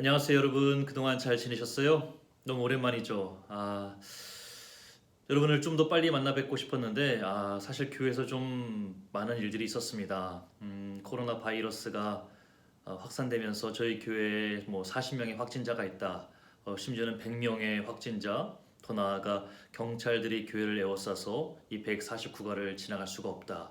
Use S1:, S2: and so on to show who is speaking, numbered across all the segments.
S1: 안녕하세요, 여러분. 그동안 잘 지내셨어요? 너무 오랜만이죠. 여러분을 좀 더 빨리 만나 뵙고 싶었는데, 사실 교회에서 좀 많은 일들이 있었습니다. 코로나 바이러스가 확산되면서 저희 교회에 뭐 40명의 확진자가 있다. 심지어는 100명의 확진자, 더 나아가 경찰들이 교회를 에워싸서 이 149가를 지나갈 수가 없다.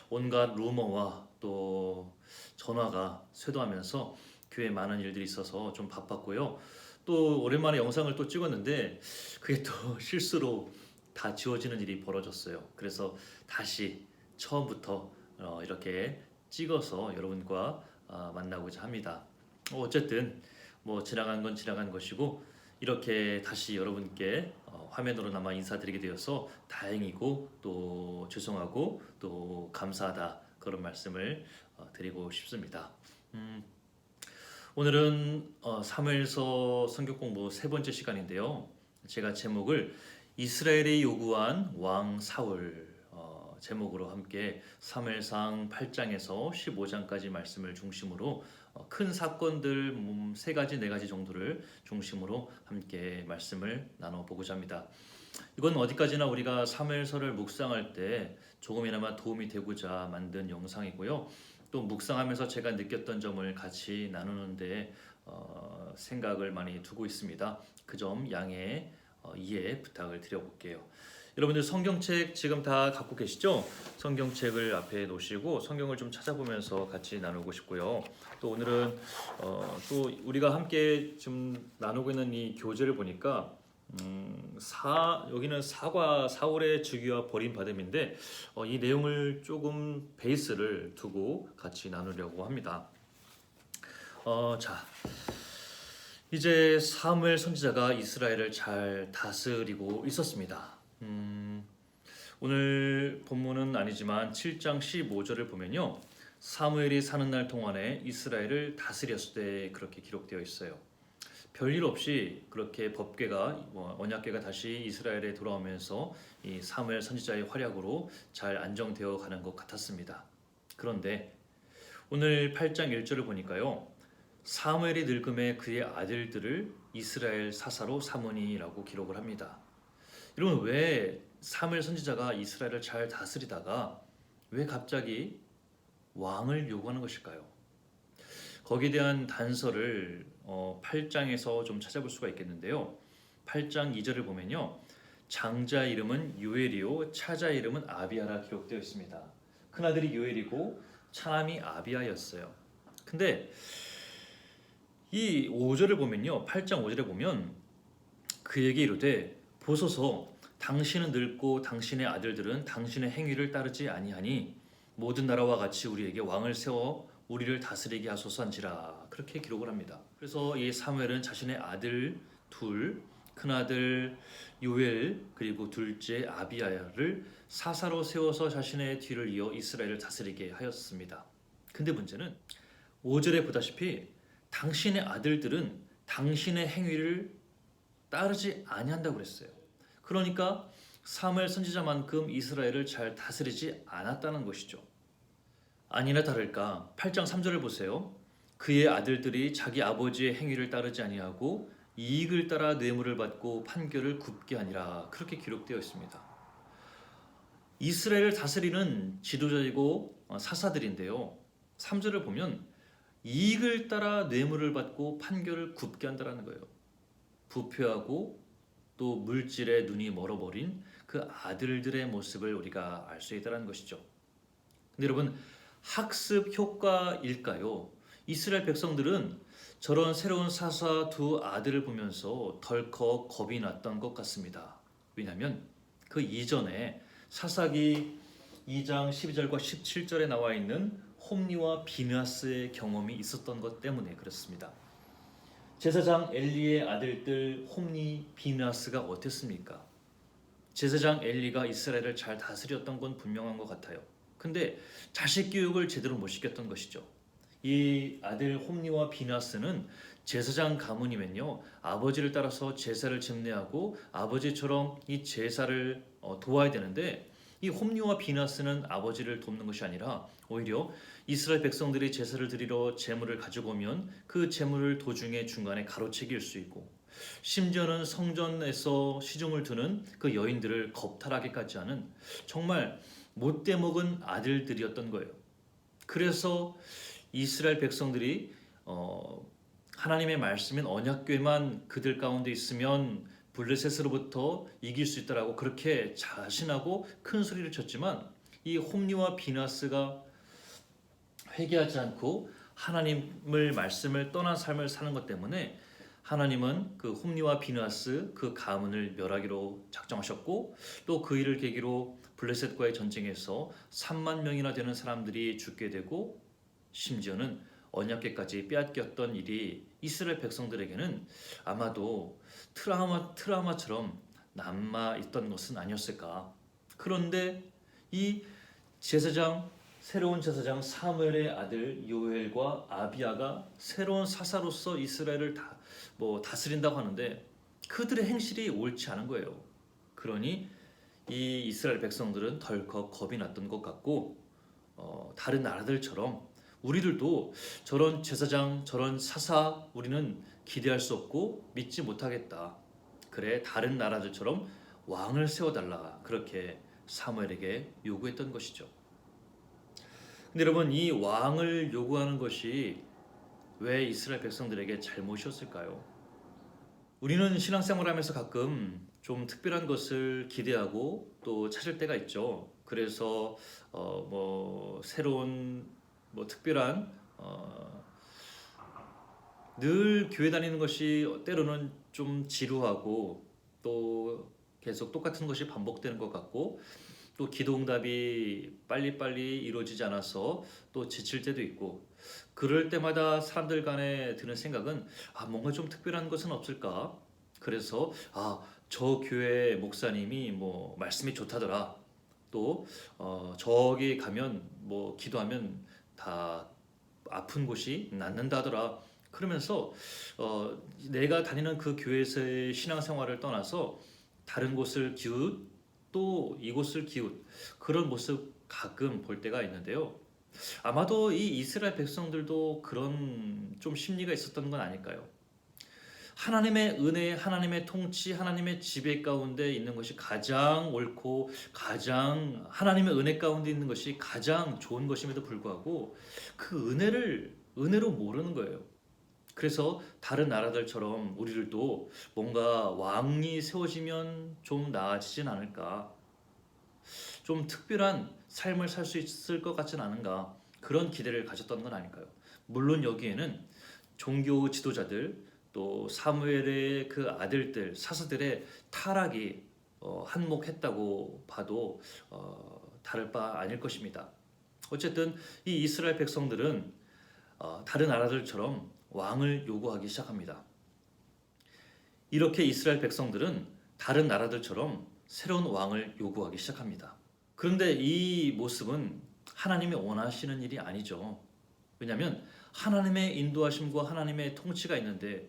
S1: 온갖 루머와 또 전화가 쇄도하면서 교회에 많은 일들이 있어서 좀 바빴고요. 또 오랜만에 영상을 또 찍었는데 그게 또 실수로 다 지워지는 일이 벌어졌어요. 그래서 다시 처음부터 이렇게 찍어서 여러분과 만나고자 합니다. 어쨌든 뭐 지나간 건 지나간 것이고 이렇게 다시 여러분께 화면으로나마 인사드리게 되어서 다행이고 또 죄송하고 또 감사하다 그런 말씀을 드리고 싶습니다. 오늘은 사무엘서 성경 공부 세 번째 시간인데요. 제가 제목을 이스라엘이 요구한 왕 사울 제목으로 함께 사무엘상 8장에서 15장까지 말씀을 중심으로 큰 사건들 세 가지 네 가지 정도를 중심으로 함께 말씀을 나눠보고자 합니다. 이건 어디까지나 우리가 사무엘서를 묵상할 때 조금이나마 도움이 되고자 만든 영상이고요. 또 묵상하면서 제가 느꼈던 점을 같이 나누는데 생각을 많이 두고 있습니다. 그 점 양해 이해 부탁을 드려볼게요. 여러분들 성경책 지금 다 갖고 계시죠? 성경책을 앞에 놓으시고 성경을 좀 찾아보면서 같이 나누고 싶고요. 또 오늘은 또 우리가 함께 좀 나누고 있는 이 교재를 보니까 여기는 사울의 즉위와 버림받음인데 이 내용을 조금 베이스를 두고 같이 나누려고 합니다. 자, 이제 사무엘 선지자가 이스라엘을 잘 다스리고 있었습니다. 오늘 본문은 아니지만 7장 15절을 보면요. 사무엘이 사는 날 동안에 이스라엘을 다스렸을 때 그렇게 기록되어 있어요. 별일 없이 그렇게 법궤가 언약궤가 다시 이스라엘에 돌아오면서 이 사무엘 선지자의 활약으로 잘 안정되어 가는 것 같았습니다. 그런데 오늘 8장 1절을 보니까요. 사무엘이 늙음에 그의 아들들을 이스라엘 사사로 삼으니라고 기록을 합니다. 여러분 왜 사무엘 선지자가 이스라엘을 잘 다스리다가 왜 갑자기 왕을 요구하는 것일까요? 거기에 대한 단서를 8장에서 좀 찾아볼 수가 있겠는데요. 8장 2절을 보면요. 장자 이름은 요엘이요 차자 이름은 아비야라 기록되어 있습니다. 큰아들이 요엘이고 차남이 아비야였어요. 근데 이 5절을 보면요. 8장 5절에 보면 그에게 이르되 보소서 당신은 늙고 당신의 아들들은 당신의 행위를 따르지 아니하니 모든 나라와 같이 우리에게 왕을 세워 우리를 다스리게 하소서한지라 그렇게 기록을 합니다. 그래서 이 사무엘은 자신의 아들 둘, 큰아들 요엘 그리고 둘째 아비야를 사사로 세워서 자신의 뒤를 이어 이스라엘을 다스리게 하였습니다. 근데 문제는 5절에 보다시피 당신의 아들들은 당신의 행위를 따르지 아니한다고 그랬어요. 그러니까 사무엘 선지자만큼 이스라엘을 잘 다스리지 않았다는 것이죠. 아니나 다를까 8장 3절을 보세요. 그의 아들들이 자기 아버지의 행위를 따르지 아니하고 이익을 따라 뇌물을 받고 판결을 굽게 하니라 그렇게 기록되어 있습니다. 이스라엘을 다스리는 지도자이고 사사들인데요. 3절을 보면 이익을 따라 뇌물을 받고 판결을 굽게 한다는 거예요. 부패하고 또 물질에 눈이 멀어버린 그 아들들의 모습을 우리가 알 수 있다는 것이죠. 근데 여러분 학습 효과일까요? 이스라엘 백성들은 저런 새로운 사사 두 아들을 보면서 덜컥 겁이 났던 것 같습니다. 왜냐하면 그 이전에 사사기 2장 12절과 17절에 나와 있는 홈니와 비느하스의 경험이 있었던 것 때문에 그렇습니다. 제사장 엘리의 아들들 홈니, 비느하스가 어땠습니까? 제사장 엘리가 이스라엘을 잘 다스렸던 건 분명한 것 같아요. 근데 자식 교육을 제대로 못 시켰던 것이죠. 이 아들 홈니와 비느하스는 제사장 가문이면요 아버지를 따라서 제사를 집례하고 아버지처럼 이 제사를 도와야 되는데 이 홈리와 비나스는 아버지를 돕는 것이 아니라 오히려 이스라엘 백성들이 제사를 드리러 제물을 가지고 오면 그 제물을 도중에 중간에 가로채길 수 있고, 심지어는 성전에서 시중을 두는 그 여인들을 겁탈하기까지 하는 정말 못돼 먹은 아들들이었던 거예요. 그래서 이스라엘 백성들이 하나님의 말씀인 언약궤만 그들 가운데 있으면 블레셋으로부터 이길 수 있다라고 그렇게 자신하고 큰 소리를 쳤지만, 이 홈리와 비나스가 회개하지 않고 하나님을 말씀을 떠난 삶을 사는 것 때문에 하나님은 그 홈리와 비나스 그 가문을 멸하기로 작정하셨고, 또 그 일을 계기로 블레셋과의 전쟁에서 3만 명이나 되는 사람들이 죽게 되고, 심지어는 언약궤까지 빼앗겼던 일이 이스라엘 백성들에게는 아마도 트라우마처럼 남아 있던 것은 아니었을까. 그런데 이 새로운 제사장 사무엘의 아들 요엘과 아비야가 새로운 사사로서 이스라엘을 다스린다고 하는데 그들의 행실이 옳지 않은 거예요. 그러니 이 이스라엘 백성들은 덜컥 겁이 났던 것 같고, 다른 나라들처럼 우리들도 저런 제사장, 저런 사사 우리는 기대할 수 없고 믿지 못하겠다. 그래, 다른 나라들처럼 왕을 세워달라. 그렇게 사무엘에게 요구했던 것이죠. 근데 여러분, 이 왕을 요구하는 것이 왜 이스라엘 백성들에게 잘못이었을까요? 우리는 신앙생활하면서 가끔 좀 특별한 것을 기대하고 또 찾을 때가 있죠. 그래서 새로운 특별한 늘 교회 다니는 것이 때로는 좀 지루하고, 또 계속 똑같은 것이 반복되는 것 같고, 또 기도응답이 빨리빨리 이루어지지 않아서 또 지칠 때도 있고, 그럴 때마다 사람들 간에 드는 생각은 뭔가 좀 특별한 것은 없을까? 그래서 저 교회 목사님이 말씀이 좋다더라. 또 저기 가면 기도하면 다 아픈 곳이 낫는다더라. 그러면서 내가 다니는 그 교회에서의 신앙생활을 떠나서 다른 곳을 기웃, 또 이곳을 기웃, 그런 모습 가끔 볼 때가 있는데요. 아마도 이 이스라엘 백성들도 그런 좀 심리가 있었던 건 아닐까요? 하나님의 은혜, 하나님의 통치, 하나님의 지배 가운데 있는 것이 가장 옳고, 가장 하나님의 은혜 가운데 있는 것이 가장 좋은 것임에도 불구하고 그 은혜로 모르는 거예요. 그래서 다른 나라들처럼 우리들도 뭔가 왕이 세워지면 좀 나아지진 않을까, 좀 특별한 삶을 살 수 있을 것 같진 않은가, 그런 기대를 가졌던 건 아닐까요? 물론 여기에는 종교 지도자들, 또 사무엘의 그 아들들, 사사들의 타락이 한몫했다고 봐도 다를 바 아닐 것입니다. 어쨌든 이 이스라엘 백성들은 다른 나라들처럼 왕을 요구하기 시작합니다. 이렇게 이스라엘 백성들은 다른 나라들처럼 새로운 왕을 요구하기 시작합니다. 그런데 이 모습은 하나님이 원하시는 일이 아니죠. 왜냐하면 하나님의 인도하심과 하나님의 통치가 있는데,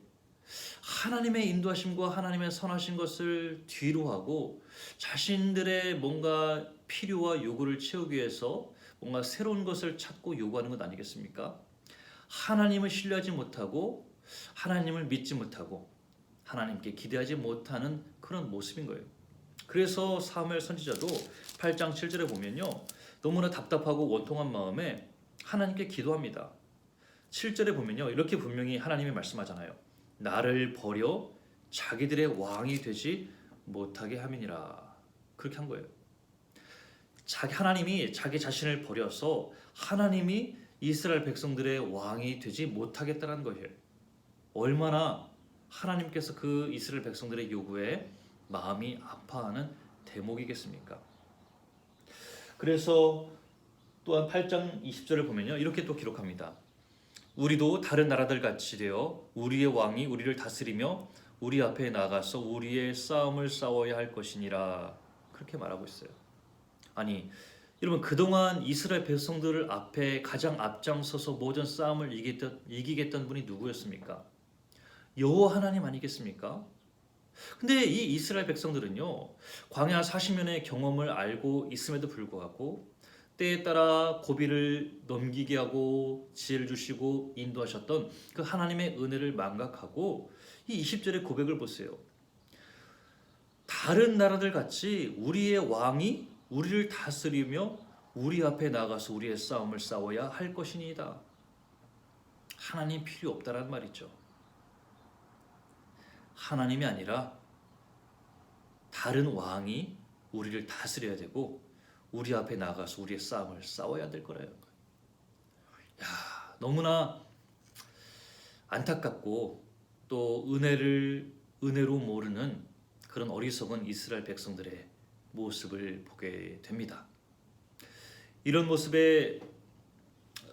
S1: 하나님의 인도하심과 하나님의 선하신 것을 뒤로 하고 자신들의 뭔가 필요와 요구를 채우기 위해서 뭔가 새로운 것을 찾고 요구하는 것 아니겠습니까? 하나님을 신뢰하지 못하고, 하나님을 믿지 못하고, 하나님께 기대하지 못하는 그런 모습인 거예요. 그래서 사무엘 선지자도 8장 7절에 보면요, 너무나 답답하고 원통한 마음에 하나님께 기도합니다. 7절에 보면요, 이렇게 분명히 하나님이 말씀하잖아요. 나를 버려 자기들의 왕이 되지 못하게 함이니라. 그렇게 한 거예요. 하나님이 자기 자신을 버려서 하나님이 이스라엘 백성들의 왕이 되지 못하겠다는 거예요. 얼마나 하나님께서 그 이스라엘 백성들의 요구에 마음이 아파하는 대목이겠습니까? 그래서 또한 8장 20절을 보면요, 이렇게 또 기록합니다. 우리도 다른 나라들 같이 되어 우리의 왕이 우리를 다스리며 우리 앞에 나가서 우리의 싸움을 싸워야 할 것이니라. 그렇게 말하고 있어요. 아니, 여러분, 그동안 이스라엘 백성들을 앞에 가장 앞장서서 모든 싸움을 이기겠던 분이 누구였습니까? 여호와 하나님 아니겠습니까? 근데 이 이스라엘 백성들은요, 광야 40년의 경험을 알고 있음에도 불구하고 때에 따라 고비를 넘기게 하고 지혜를 주시고 인도하셨던 그 하나님의 은혜를 망각하고 이 20절의 고백을 보세요. 다른 나라들 같이 우리의 왕이 우리를 다스리며 우리 앞에 나가서 우리의 싸움을 싸워야 할 것이니이다. 하나님 필요 없다라는 말이죠. 하나님이 아니라 다른 왕이 우리를 다스려야 되고 우리 앞에 나가서 우리의 싸움을 싸워야 될 거라는 거예요. 야, 너무나 안타깝고 또 은혜로 모르는 그런 어리석은 이스라엘 백성들의 모습을 보게 됩니다. 이런 모습에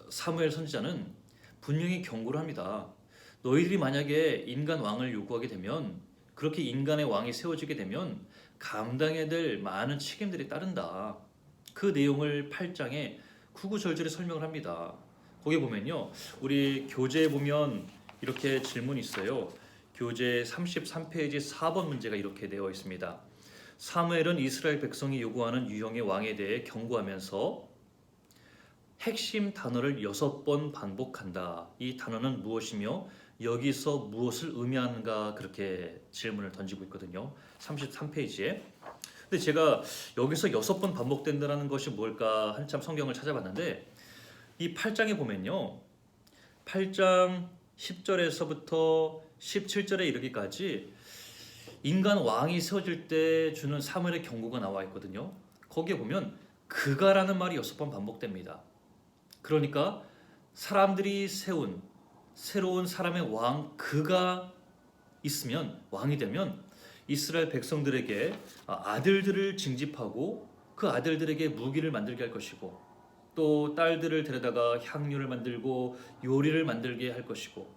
S1: 사무엘 선지자는 분명히 경고를 합니다. 너희들이 만약에 인간 왕을 요구하게 되면, 그렇게 인간의 왕이 세워지게 되면 감당해야 될 많은 책임들이 따른다. 그 내용을 8장에 구구절절히 설명을 합니다. 거기 보면요, 우리 교재에 보면 이렇게 질문이 있어요. 교재 33페이지 4번 문제가 이렇게 되어 있습니다. 사무엘은 이스라엘 백성이 요구하는 유형의 왕에 대해 경고하면서 핵심 단어를 6번 반복한다. 이 단어는 무엇이며 여기서 무엇을 의미하는가, 그렇게 질문을 던지고 있거든요. 33페이지에. 근데 제가 여기서 6번 반복된다는 것이 뭘까 한참 성경을 찾아봤는데, 이 8장에 보면요, 8장 10절에서부터 17절에 이르기까지 인간 왕이 세워질 때 주는 사무엘의 경고가 나와 있거든요. 거기에 보면 그가라는 말이 6번 반복됩니다. 그러니까 사람들이 세운 새로운 사람의 왕, 그가 있으면, 왕이 되면 이스라엘 백성들에게 아들들을 징집하고 그 아들들에게 무기를 만들게 할 것이고, 또 딸들을 데려다가 향료를 만들고 요리를 만들게 할 것이고,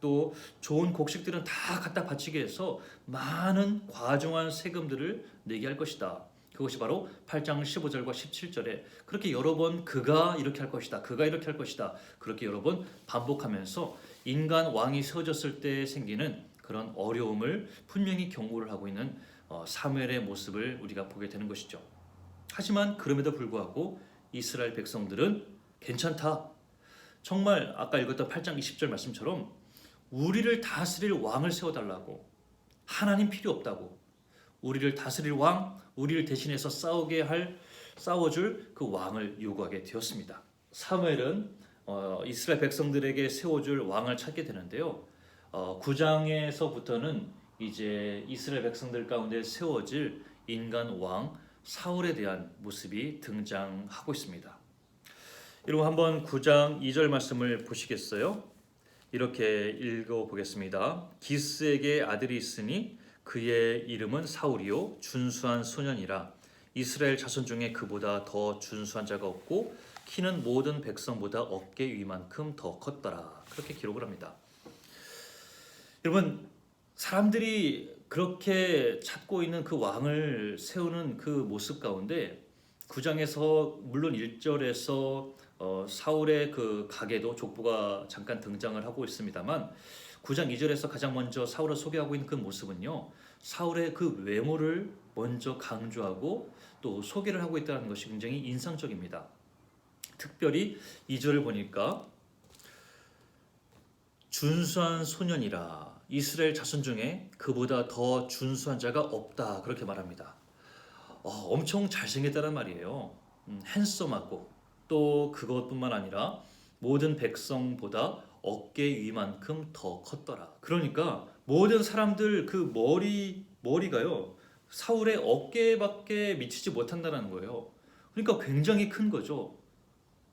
S1: 또 좋은 곡식들은 다 갖다 바치게 해서 많은 과중한 세금들을 내게 할 것이다. 그것이 바로 8장 15절과 17절에 그렇게 여러 번 그가 이렇게 할 것이다, 그가 이렇게 할 것이다, 그렇게 여러 번 반복하면서 인간 왕이 세워졌을 때 생기는 그런 어려움을 분명히 경고를 하고 있는 사무엘의 모습을 우리가 보게 되는 것이죠. 하지만 그럼에도 불구하고 이스라엘 백성들은 괜찮다. 정말 아까 읽었던 8장 20절 말씀처럼 우리를 다스릴 왕을 세워달라고, 하나님 필요 없다고, 우리를 다스릴 왕, 우리를 대신해서 싸워줄 그 왕을 요구하게 되었습니다. 사무엘은 이스라엘 백성들에게 세워줄 왕을 찾게 되는데요. 9장에서부터는 이제 이스라엘 백성들 가운데 세워질 인간 왕 사울에 대한 모습이 등장하고 있습니다. 여러분 한번 9장 2절 말씀을 보시겠어요? 이렇게 읽어보겠습니다. 기스에게 아들이 있으니 그의 이름은 사울이요 준수한 소년이라. 이스라엘 자손 중에 그보다 더 준수한 자가 없고 키는 모든 백성보다 어깨 위만큼 더 컸더라. 그렇게 기록을 합니다. 여러분, 사람들이 그렇게 찾고 있는 그 왕을 세우는 그 모습 가운데 9장에서 물론 1절에서 사울의 그 가계도 족보가 잠깐 등장을 하고 있습니다만 9장 2절에서 가장 먼저 사울을 소개하고 있는 그 모습은요, 사울의 그 외모를 먼저 강조하고 또 소개를 하고 있다는 것이 굉장히 인상적입니다. 특별히 2절을 보니까 준수한 소년이라, 이스라엘 자손 중에 그보다 더 준수한 자가 없다, 그렇게 말합니다. 엄청 잘생겼다는 말이에요. 핸섬하고, 또 그것뿐만 아니라 모든 백성보다 어깨 위만큼 더 컸더라. 그러니까 모든 사람들 그 머리가요, 사울의 어깨밖에 미치지 못한다는 거예요. 그러니까 굉장히 큰 거죠.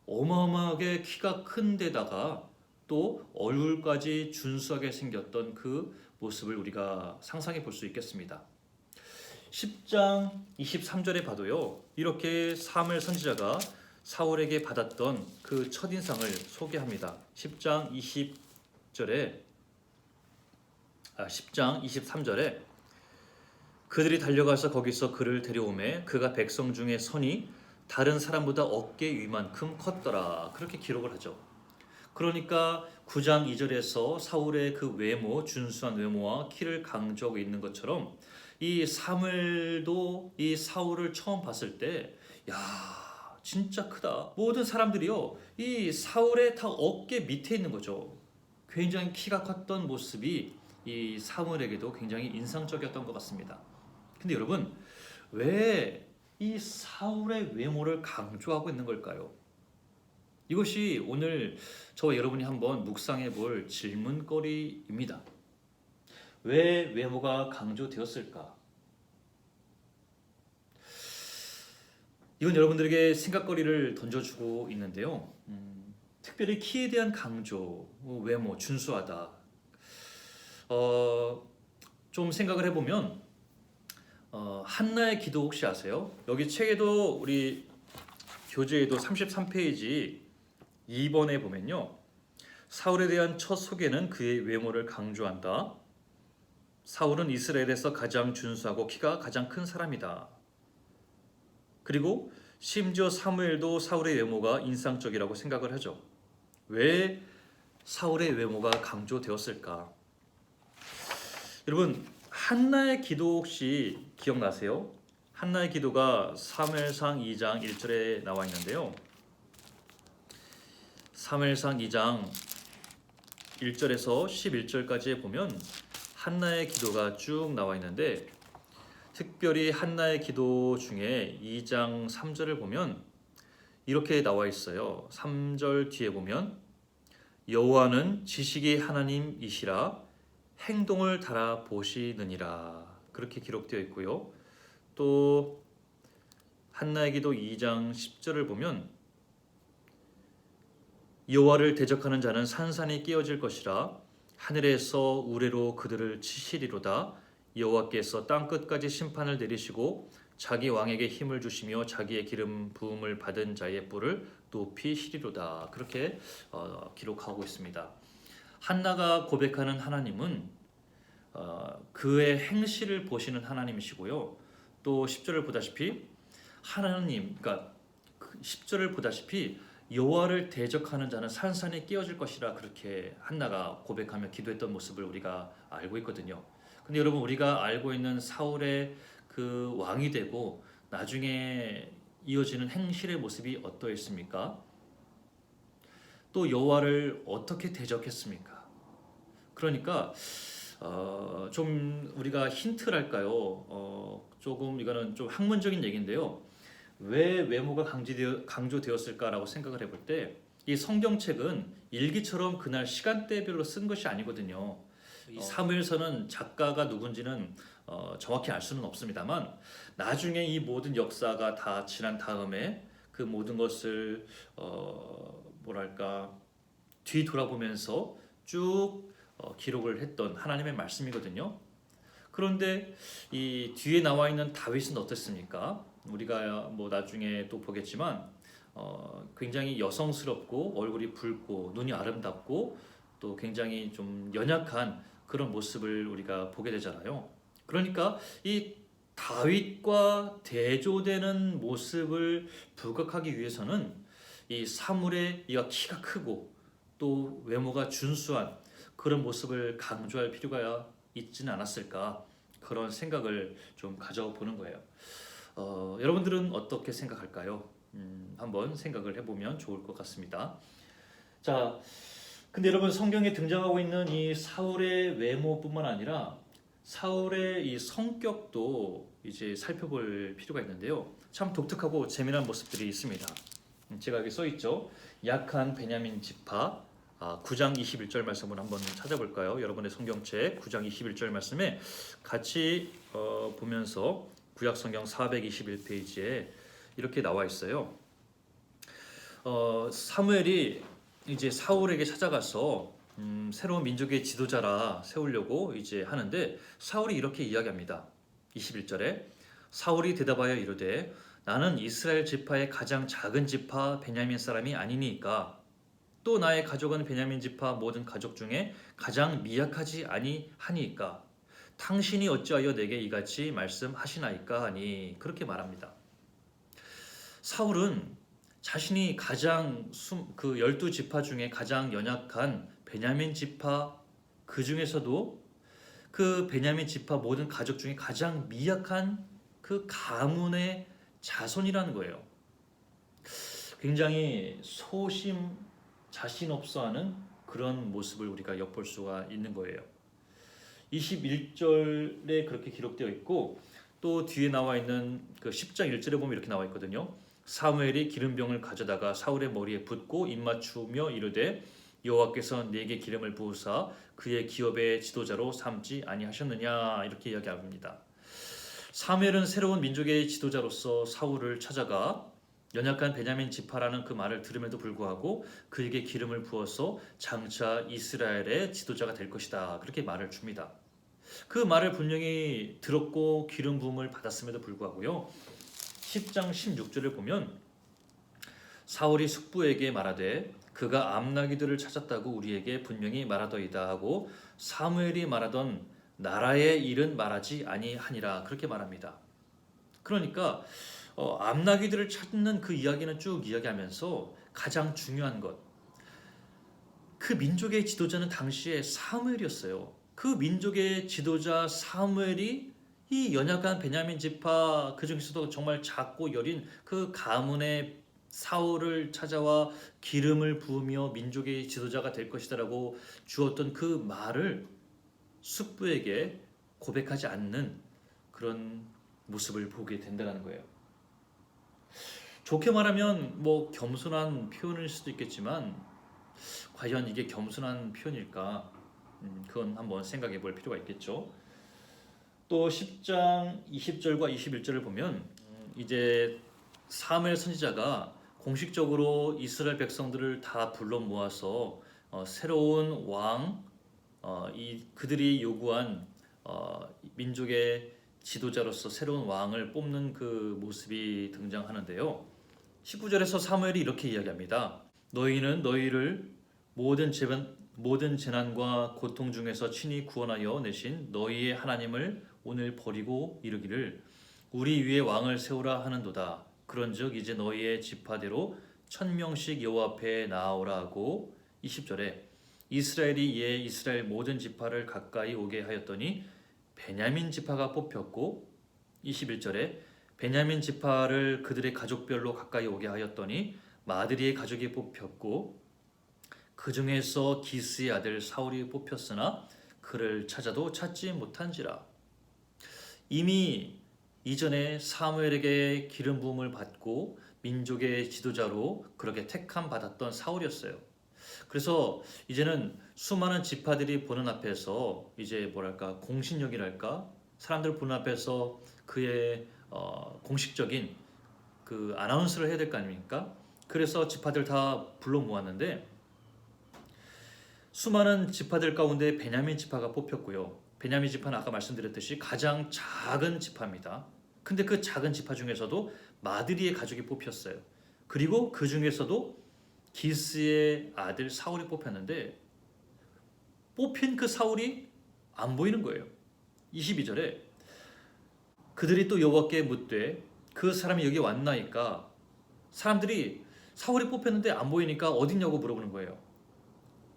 S1: 어마어마하게 키가 큰 데다가 또 얼굴까지 준수하게 생겼던 그 모습을 우리가 상상해 볼 수 있겠습니다. 10장 23절에 봐도요, 이렇게 사무엘 선지자가 사울에게 받았던 그 첫인상을 소개합니다. 10장 23절에 그들이 달려가서 거기서 그를 데려오매 그가 백성 중에 선이 다른 사람보다 어깨 위만큼 컸더라. 그렇게 기록을 하죠. 그러니까 9장 2절에서 사울의 그 외모, 준수한 외모와 키를 강조하고 있는 것처럼 이 사무엘도 이 사울을 처음 봤을 때, 야, 진짜 크다. 모든 사람들이요, 이 사울의 다 어깨 밑에 있는 거죠. 굉장히 키가 컸던 모습이 이 사무엘에게도 굉장히 인상적이었던 것 같습니다. 근데 여러분, 왜 이 사울의 외모를 강조하고 있는 걸까요? 이것이 오늘 저와 여러분이 한번 묵상해 볼 질문거리입니다. 왜 외모가 강조되었을까? 이건 여러분들에게 생각거리를 던져주고 있는데요. 특별히 키에 대한 강조, 외모, 준수하다. 좀 생각을 해보면 한나의 기도 혹시 아세요? 여기 책에도 우리 교재에도 33페이지 2번에 보면요. 사울에 대한 첫 소개는 그의 외모를 강조한다. 사울은 이스라엘에서 가장 준수하고 키가 가장 큰 사람이다. 그리고 심지어 사무엘도 사울의 외모가 인상적이라고 생각을 하죠. 왜 사울의 외모가 강조되었을까? 여러분, 한나의 기도 혹시 기억나세요? 한나의 기도가 사무엘상 2장 1절에 나와 있는데요. 사무엘상 2장 1절에서 11절까지에 보면 한나의 기도가 쭉 나와 있는데, 특별히 한나의 기도 중에 2장 3절을 보면 이렇게 나와 있어요. 3절 뒤에 보면 여호와는 지식이 하나님이시라 행동을 달아보시느니라, 그렇게 기록되어 있고요. 또 한나의 기도 2장 10절을 보면 여호와를 대적하는 자는 산산이 깨어질 것이라 하늘에서 우레로 그들을 치시리로다. 여호와께서 땅 끝까지 심판을 내리시고 자기 왕에게 힘을 주시며 자기의 기름 부음을 받은 자의 뿔을 높이시리로다. 그렇게 기록하고 있습니다. 한나가 고백하는 하나님은 그의 행실을 보시는 하나님이시고요. 또 10절을 보다시피 하나님, 그러니까 10절을 보다시피 여호와를 대적하는 자는 산산이 깨어질 것이라, 그렇게 한나가 고백하며 기도했던 모습을 우리가 알고 있거든요. 근데 여러분, 우리가 알고 있는 사울의 그 왕이 되고 나중에 이어지는 행실의 모습이 어떠했습니까? 또 여호와를 어떻게 대적했습니까? 그러니까 좀 우리가 힌트랄까요? 조금 이거는 좀 학문적인 얘기인데요. 왜 외모가 강조되었을까라고 생각을 해볼 때, 이 성경책은 일기처럼 그날 시간대별로 쓴 것이 아니거든요. 이 사무엘서는 작가가 누군지는 정확히 알 수는 없습니다만, 나중에 이 모든 역사가 다 지난 다음에 그 모든 것을 뭐랄까 뒤돌아보면서 쭉 기록을 했던 하나님의 말씀이거든요. 그런데 이 뒤에 나와 있는 다윗은 어떻습니까? 우리가 뭐 나중에 또 보겠지만 굉장히 여성스럽고 얼굴이 붉고 눈이 아름답고 또 굉장히 좀 연약한 그런 모습을 우리가 보게 되잖아요. 그러니까 이 다윗과 대조되는 모습을 부각하기 위해서는 이 사물의 이가 키가 크고 또 외모가 준수한 그런 모습을 강조할 필요가 있지는 않았을까, 그런 생각을 좀 가져보는 거예요. 여러분들은 어떻게 생각할까요? 한번 생각을 해보면 좋을 것 같습니다. 자, 근데 여러분, 성경에 등장하고 있는 이 사울의 외모뿐만 아니라 사울의 이 성격도 이제 살펴볼 필요가 있는데요. 참 독특하고 재미난 모습들이 있습니다. 제가 여기 써 있죠. 약한 베냐민 지파. 9장 21절 말씀을 한번 찾아볼까요? 여러분의 성경책 9장 21절 말씀에 같이 보면서 구약성경 421페이지에 이렇게 나와 있어요. 사무엘이 이제 사울에게 찾아가서 새로운 민족의 지도자라 세우려고 이제 하는데, 사울이 이렇게 이야기합니다. 21절에 사울이 대답하여 이르되 나는 이스라엘 지파의 가장 작은 지파 베냐민 사람이 아니니까, 또 나의 가족은 베냐민 지파 모든 가족 중에 가장 미약하지 아니하니까 당신이 어찌하여 내게 이같이 말씀하시나이까 하니, 그렇게 말합니다. 사울은 자신이 그 12지파 중에 가장 연약한 베냐민 지파, 그 중에서도 그 베냐민 지파 모든 가족 중에 가장 미약한 그 가문의 자손이라는 거예요. 굉장히 자신 없어하는 그런 모습을 우리가 엿볼 수가 있는 거예요. 21절에 그렇게 기록되어 있고, 또 뒤에 나와 있는 그 10장 1절에 보면 이렇게 나와 있거든요. 사무엘이 기름병을 가져다가 사울의 머리에 붓고 입맞추며 이르되 여호와께서 내게 기름을 부으사 그의 기업의 지도자로 삼지 아니하셨느냐, 이렇게 이야기합니다. 사무엘은 새로운 민족의 지도자로서 사울을 찾아가 연약한 베냐민 지파라는 그 말을 들음에도 불구하고 그에게 기름을 부어서 장차 이스라엘의 지도자가 될 것이다, 그렇게 말을 줍니다. 그 말을 분명히 들었고 기름 부음을 받았음에도 불구하고요, 10장 16절을 보면 사울이 숙부에게 말하되 그가 암나기들을 찾았다고 우리에게 분명히 말하더이다 하고 사무엘이 말하던 나라의 일은 말하지 아니하니라, 그렇게 말합니다. 그러니까 암나기들을 찾는 그 이야기는 쭉 이야기하면서 가장 중요한 것, 그 민족의 지도자는 당시에 사무엘이었어요. 그 민족의 지도자 사무엘이 이 연약한 베냐민 지파, 그 중에서도 정말 작고 여린 그 가문의 사울을 찾아와 기름을 부으며 민족의 지도자가 될 것이다라고 주었던 그 말을 숙부에게 고백하지 않는 그런 모습을 보게 된다는 거예요. 좋게 말하면 뭐 겸손한 표현일 수도 있겠지만 과연 이게 겸손한 표현일까? 그건 한번 생각해 볼 필요가 있겠죠. 또 10장 20절과 21절을 보면 이제 사무엘 선지자가 공식적으로 이스라엘 백성들을 다 불러 모아서 새로운 왕, 그들이 요구한 민족의 지도자로서 새로운 왕을 뽑는 그 모습이 등장하는데요. 19절에서 사무엘이 이렇게 이야기합니다. 너희는 너희를 모든 재난과 고통 중에서 친히 구원하여 내신 너희의 하나님을 오늘 버리고 이르기를 우리 위에 왕을 세우라 하는도다. 그런즉 이제 너희의 지파대로 1000명씩 여호와 앞에 나아오라 하고, 20절에 이스라엘이 이에 이스라엘 모든 지파를 가까이 오게 하였더니 베냐민 지파가 뽑혔고, 21절에 베냐민 지파를 그들의 가족별로 가까이 오게 하였더니 마드리의 가족이 뽑혔고 그 중에서 기스의 아들 사울이 뽑혔으나 그를 찾아도 찾지 못한지라. 이미 이전에 사무엘에게 기름 부음을 받고 민족의 지도자로 그렇게 택함 받았던 사울이었어요. 그래서 이제는 수많은 지파들이 보는 앞에서 이제 뭐랄까 공신력이랄까, 사람들 보는 앞에서 그의 공식적인 그 아나운스를 해야 될 거 아닙니까? 그래서 지파들 다 불러 모았는데 수많은 지파들 가운데 베냐민 지파가 뽑혔고요. 베냐민 지파는 아까 말씀드렸듯이 가장 작은 지파입니다. 근데 그 작은 지파 중에서도 마드리의 가족이 뽑혔어요. 그리고 그 중에서도 기스의 아들 사울이 뽑혔는데 뽑힌 그 사울이 안 보이는 거예요. 22절에 그들이 또 여호와께 묻되 그 사람이 여기 왔나이까, 사람들이 사울이 뽑혔는데 안 보이니까 어딨냐고 물어보는 거예요.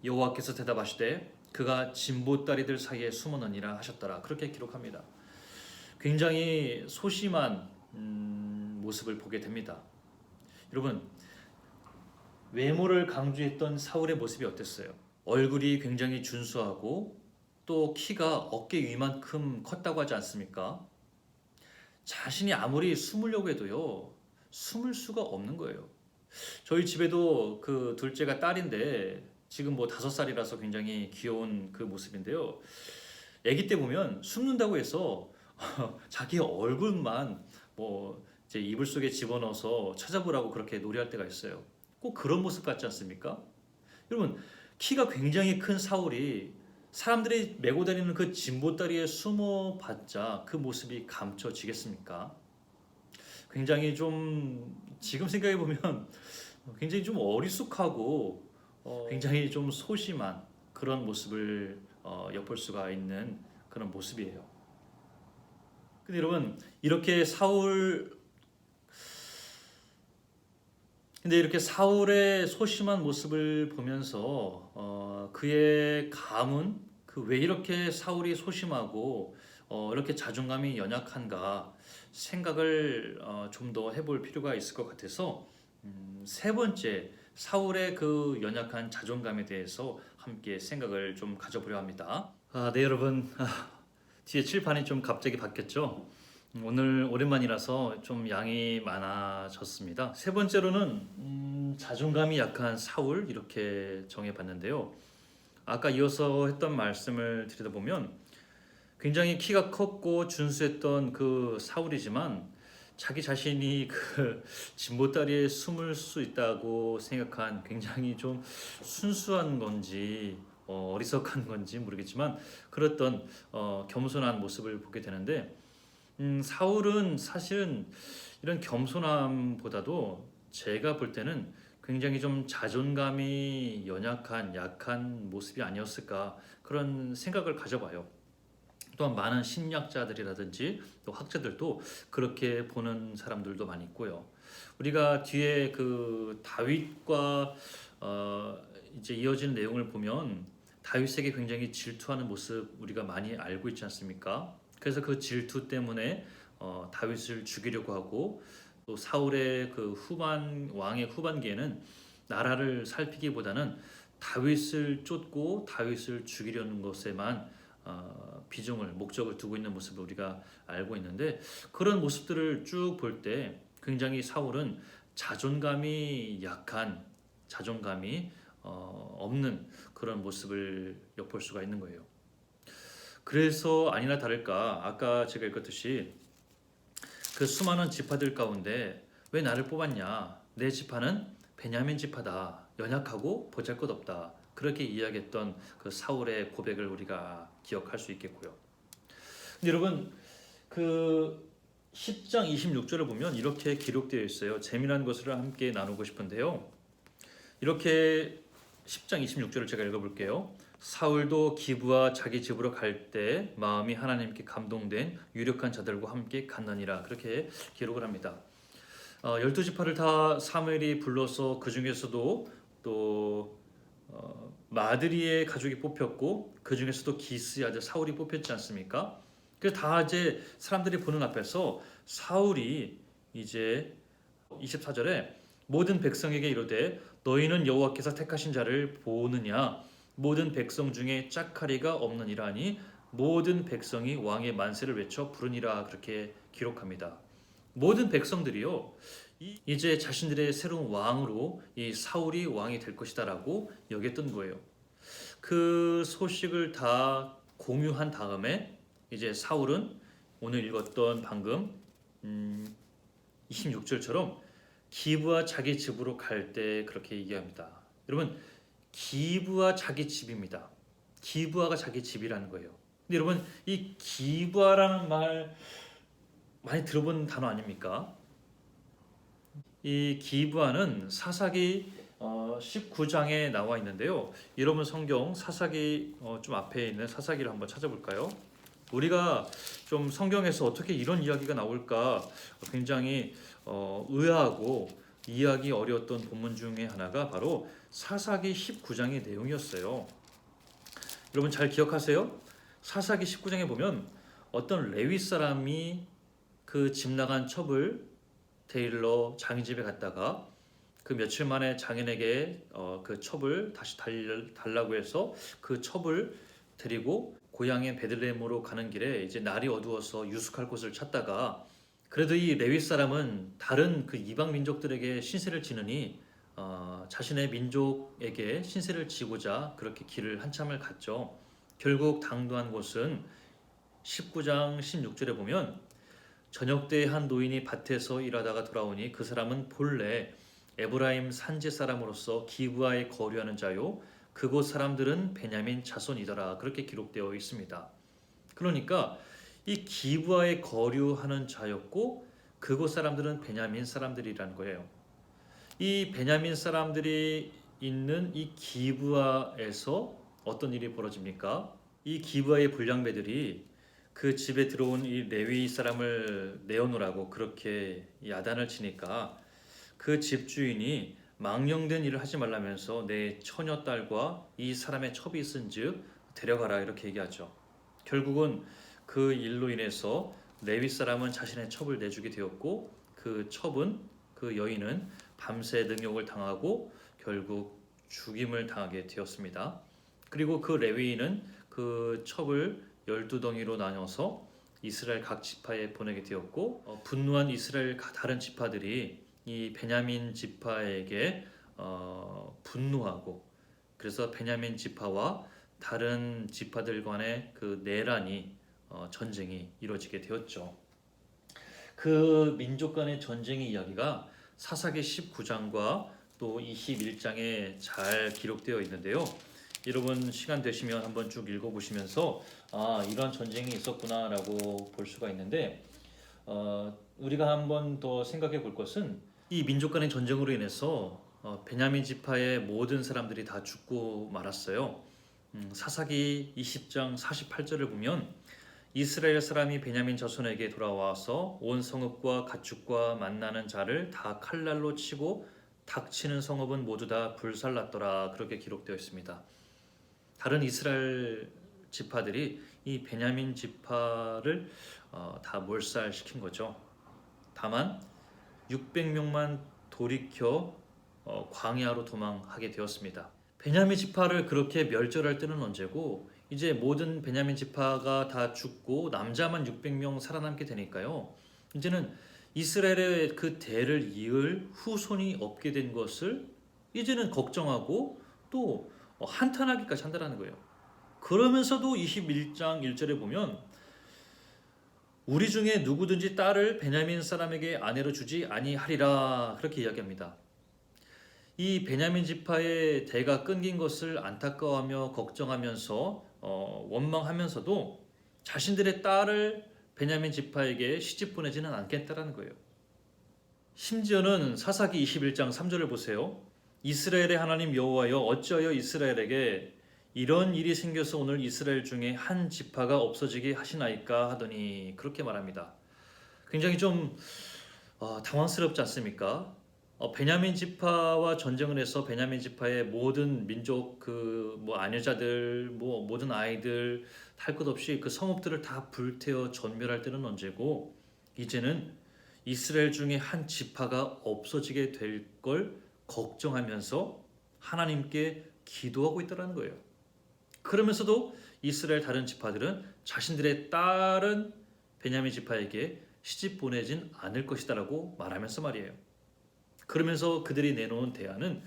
S1: 여호와께서 대답하시되 그가 진보다리들 사이에 숨었느니라 하셨더라, 그렇게 기록합니다. 굉장히 소심한 모습을 보게 됩니다. 여러분, 외모를 강조했던 사울의 모습이 어땠어요? 얼굴이 굉장히 준수하고 또 키가 어깨 위만큼 컸다고 하지 않습니까? 자신이 아무리 숨으려고 해도요, 숨을 수가 없는 거예요. 저희 집에도 그 둘째가 딸인데 지금 뭐 5살이라서 굉장히 귀여운 그 모습인데요. 아기 때 보면 숨는다고 해서 자기 얼굴만 뭐 이제 이불 속에 집어넣어서 찾아보라고 그렇게 놀이할 때가 있어요. 꼭 그런 모습 같지 않습니까? 여러분, 키가 굉장히 큰 사울이 사람들이 메고 다니는 그 진보다리에 숨어봤자 그 모습이 감춰지겠습니까? 굉장히 좀 지금 생각해 보면 굉장히 좀 어리숙하고 굉장히 좀 소심한 그런 모습을 엿볼 수가 있는 그런 모습이에요. 근데 여러분, 이렇게 근데 이렇게 사울의 소심한 모습을 보면서 그의 감은 그 왜 이렇게 사울이 소심하고 이렇게 자존감이 연약한가 생각을 좀 더 해볼 필요가 있을 것 같아서 세 번째 사울의 그 연약한 자존감에 대해서 함께 생각을 좀 가져보려 합니다. 네 여러분 뒤에 칠판이 좀 갑자기 바뀌었죠? 오늘 오랜만이라서 좀 양이 많아졌습니다. 세 번째로는 자존감이 약한 사울 이렇게 정해봤는데요. 아까 이어서 했던 말씀을 드리다 보면 굉장히 키가 컸고 준수했던 그 사울이지만 자기 자신이 그 진보다리에 숨을 수 있다고 생각한 굉장히 좀 순수한 건지 어리석한 건지 모르겠지만 그랬던 겸손한 모습을 보게 되는데 사울은 사실은 이런 겸손함보다도 제가 볼 때는 굉장히 좀 자존감이 연약한 약한 모습이 아니었을까 그런 생각을 가져봐요. 또한 많은 심리학자들이라든지 또 학자들도 그렇게 보는 사람들도 많이 있고요. 우리가 뒤에 그 다윗과 이제 이어지는 내용을 보면 다윗에게 굉장히 질투하는 모습 우리가 많이 알고 있지 않습니까? 그래서 그 질투 때문에 다윗을 죽이려고 하고 또 사울의 그 왕의 후반기에는 나라를 살피기보다는 다윗을 쫓고 다윗을 죽이려는 것에만 비중을 목적을 두고 있는 모습을 우리가 알고 있는데 그런 모습들을 쭉 볼 때 굉장히 사울은 자존감이 약한 자존감이 없는 그런 모습을 엿볼 수가 있는 거예요. 그래서 아니나 다를까 아까 제가 읽었듯이 그 수많은 지파들 가운데 왜 나를 뽑았냐? 내 지파는 베냐민 지파다. 연약하고 보잘것없다. 그렇게 이야기했던 그 사울의 고백을 우리가 기억할 수 있겠고요. 근데 여러분 그 10장 26절을 보면 이렇게 기록되어 있어요. 재미난 것을 함께 나누고 싶은데요. 이렇게 10장 26절을 제가 읽어볼게요. 사울도 기브와 자기 집으로 갈 때 마음이 하나님께 감동된 유력한 자들과 함께 갔느니라 그렇게 기록을 합니다. 12지파를 다 사무엘이 불러서 그 중에서도 또 마드리의 가족이 뽑혔고 그 중에서도 기스의 아들 사울이 뽑혔지 않습니까? 그래서 다 이제 사람들이 보는 앞에서 사울이 이제 24절에 모든 백성에게 이르되 너희는 여호와께서 택하신 자를 보느냐 모든 백성 중에 짝하리가 없느니라 하니 모든 백성이 왕의 만세를 외쳐 부르니라 그렇게 기록합니다. 모든 백성들이요 이제 자신들의 새로운 왕으로 이 사울이 왕이 될 것이다라고 여겼던 거예요. 그 소식을 다 공유한 다음에 이제 사울은 오늘 읽었던 방금 26절처럼 기브와 자기 집으로 갈 때 그렇게 얘기합니다. 여러분 기브와 자기 집입니다. 기브아가 자기 집이라는 거예요. 근데 여러분 이 기브아라는 말 많이 들어본 단어 아닙니까? 이 기브아는 사사기 19장에 나와 있는데요. 여러분 성경 사사기 좀 앞에 있는 사사기를 한번 찾아볼까요? 우리가 좀 성경에서 어떻게 이런 이야기가 나올까 굉장히 의아하고 이해하기 어려웠던 본문 중에 하나가 바로 사사기 19장의 내용이었어요. 여러분 잘 기억하세요? 사사기 19장에 보면 어떤 레위 사람이 그 집 나간 첩을 데일러 장인 집에 갔다가 그 며칠 만에 장인에게 그 첩을 다시 달라고 해서 그 첩을 데리고 고향의 베들레헴으로 가는 길에 이제 날이 어두워서 유숙할 곳을 찾다가 그래도 이 레위 사람은 다른 그 이방 민족들에게 신세를 지느니 자신의 민족에게 신세를 지고자 그렇게 길을 한참을 갔죠. 결국 당도한 곳은 19장 16절에 보면 저녁 때에 한 노인이 밭에서 일하다가 돌아오니 그 사람은 본래 에브라임 산지 사람으로서 기브아에 거류하는 자요 그곳 사람들은 베냐민 자손이더라 그렇게 기록되어 있습니다. 그러니까 이 기브아에 거류하는 자였고 그곳 사람들은 베냐민 사람들이라는 거예요. 이 베냐민 사람들이 있는 이 기브아에서 어떤 일이 벌어집니까? 이 기브아의 불량배들이 그 집에 들어온 이 레위 사람을 내어놓으라고 그렇게 야단을 치니까 그 집주인이 망령된 일을 하지 말라면서 내 처녀 딸과 이 사람의 첩이 있은즉 데려가라 이렇게 얘기하죠. 결국은 그 일로 인해서 레위 사람은 자신의 첩을 내주게 되었고 그 첩은 그 여인은 밤새 능욕을 당하고 결국 죽임을 당하게 되었습니다. 그리고 그 레위인은 그 첩을 12덩이로 나눠서 이스라엘 각 지파에 보내게 되었고 분노한 이스라엘 다른 지파들이 이 베냐민 지파에게 분노하고 그래서 베냐민 지파와 다른 지파들 간의 그 내란이 전쟁이 이루어지게 되었죠. 그 민족 간의 전쟁의 이야기가 사사기 19장과 또 21장에 잘 기록되어 있는데요. 여러분 시간 되시면 한번 쭉 읽어보시면서 이런 전쟁이 있었구나라고 볼 수가 있는데 우리가 한번 더 생각해 볼 것은 이 민족 간의 전쟁으로 인해서 베냐민 지파의 모든 사람들이 다 죽고 말았어요. 사사기 20장 48절을 보면 이스라엘 사람이 베냐민 자손에게 돌아와서 온 성읍과 가축과 만나는 자를 다 칼날로 치고 닥치는 성읍은 모두 다 불살랐더라 그렇게 기록되어 있습니다. 다른 이스라엘 지파들이 이 베냐민 지파를 다 몰살시킨 거죠. 다만 600명만 돌이켜 광야로 도망하게 되었습니다. 베냐민 지파를 그렇게 멸절할 때는 언제고 이제 모든 베냐민 지파가 다 죽고 남자만 600명 살아남게 되니까요. 이제는 이스라엘의 그 대를 이을 후손이 없게 된 것을 이제는 걱정하고 또 한탄하기까지 한다는 거예요. 그러면서도 21장 1절에 보면 우리 중에 누구든지 딸을 베냐민 사람에게 아내로 주지 아니하리라 그렇게 이야기합니다. 이 베냐민 지파의 대가 끊긴 것을 안타까워하며 걱정하면서 원망하면서도 자신들의 딸을 베냐민 지파에게 시집 보내지는 않겠다라는 거예요. 심지어는 사사기 21장 3절을 보세요. 이스라엘의 하나님 여호와여 어찌하여 이스라엘에게 이런 일이 생겨서 오늘 이스라엘 중에 한 지파가 없어지게 하시나이까 하더니 그렇게 말합니다. 굉장히 좀 당황스럽지 않습니까? 베냐민 지파와 전쟁을 해서 베냐민 지파의 모든 민족 아녀자들 모든 아이들 할 것 없이 그 성읍들을 다 불태워 전멸할 때는 언제고 이제는 이스라엘 중에 한 지파가 없어지게 될 걸 걱정하면서 하나님께 기도하고 있다는 거예요. 그러면서도 이스라엘 다른 지파들은 자신들의 딸은 베냐민 지파에게 시집 보내진 않을 것이다라고 말하면서 말이에요. 그러면서 그들이 내놓은 대안은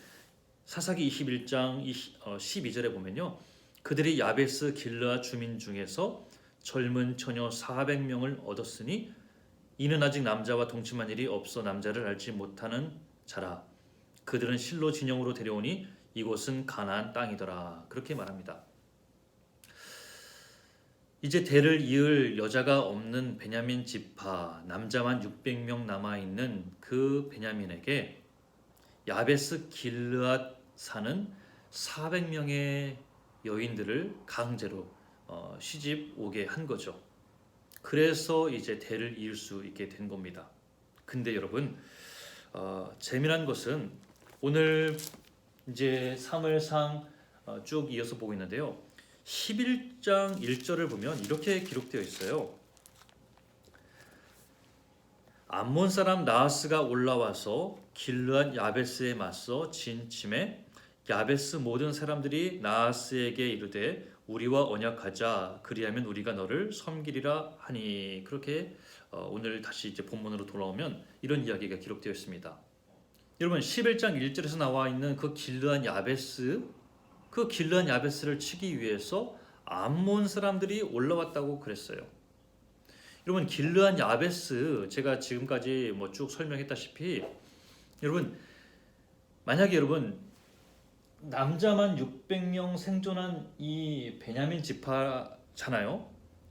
S1: 사사기 21장 12절에 보면요. 그들이 야베스 길르앗 주민 중에서 젊은 처녀 400명을 얻었으니 이는 아직 남자와 동침한 일이 없어 남자를 알지 못하는 자라. 그들은 실로 진영으로 데려오니 이곳은 가나안 땅이더라. 그렇게 말합니다. 이제 대를 이을 여자가 없는 베냐민 지파 남자만 600명 남아있는 그 베냐민에게 야베스 길르앗 사는 400명의 여인들을 강제로 시집 오게 한 거죠. 그래서 이제 대를 이을 수 있게 된 겁니다. 근데 여러분 재미난 것은 오늘 이제 사무엘상 쭉 이어서 보고 있는데요. 11장 1절을 보면 이렇게 기록되어 있어요. 암몬 사람 나하스가 올라와서 길르앗 야베스에 맞서 진침에 야베스 모든 사람들이 나하스에게 이르되 우리와 언약하자 그리하면 우리가 너를 섬기리라 하니 그렇게 오늘 다시 이제 본문으로 돌아오면 이런 이야기가 기록되어 있습니다. 여러분 11장 1절에서 나와 있는 그 길르앗 야베스 그 길르앗 야베스를 치기 위해서 암몬 사람들이 올라왔다고 그랬어요. 여러분 길르앗 야베스 제가 지금까지 쭉 설명했다시피 여러분 만약에 여러분 남자만 600명 생존한 이 베냐민 지파잖아요.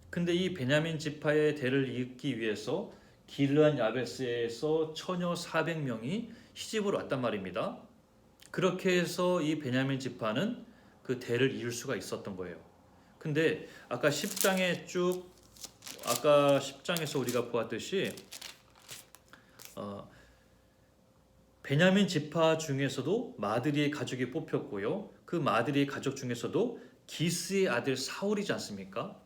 S1: 근데 이 베냐민 지파의 대를 잇기 위해서 길르앗 야베스에서 처녀 400명이 시집을 왔단 말입니다. 그렇게 해서 이 베냐민 지파는 그 대를 이을 수가 있었던 거예요. 근데 아까 10장에서 우리가 보았듯이 베냐민 지파 중에서도 마드리의 가족이 뽑혔고요. 그 마드리의 가족 중에서도 기스의 아들 사울이지 않습니까?